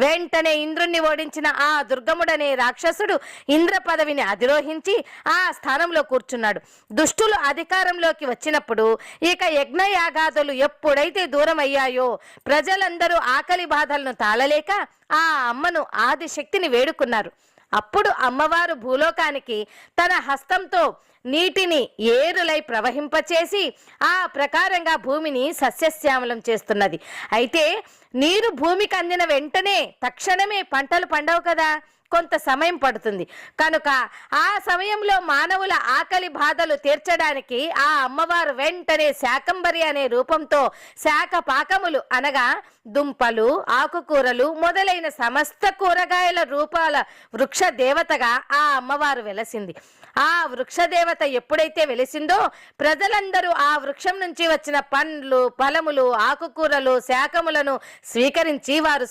వెంటనే ఇంద్రుణ్ణి ఓడించిన ఆ దుర్గముడనే రాక్షసుడు ఇంద్ర పదవిని అధిరోహించి ఆ స్థానంలో కూర్చున్నాడు. దుష్టులు అధికారంలోకి వచ్చినప్పుడు ఇక యజ్ఞయాగాదులు ఎప్పుడైతే దూరం అయ్యాయో ప్రజలందరూ ఆకలి బాధలను తాళలేక ఆ అమ్మను ఆదిశక్తిని వేడుకున్నారు. అప్పుడు అమ్మవారు భూలోకానికి తన హస్తంతో నీటిని ఏరులై ప్రవహింపచేసి ఆ ప్రకారంగా భూమిని సస్యశ్యామలం చేస్తున్నది. అయితే నీరు భూమికి అందిన వెంటనే తక్షణమే పంటలు పండవు కదా, కొంత సమయం పడుతుంది. కనుక ఆ సమయంలో మానవుల ఆకలి బాధలు తీర్చడానికి ఆ అమ్మవారు వెంటనే శాకంబరి అనే రూపంతో శాక పాకములు అనగా దుంపలు, ఆకుకూరలు మొదలైన సమస్త కూరగాయల రూపాల వృక్ష దేవతగా ఆ అమ్మవారు వెలసింది. ఆ వృక్షదేవత ఎప్పుడైతే వెలిసిందో ప్రజలందరూ ఆ వృక్షం నుంచి వచ్చిన పండ్లు, ఫలములు, ఆకుకూరలు, శాకములను స్వీకరించి వారు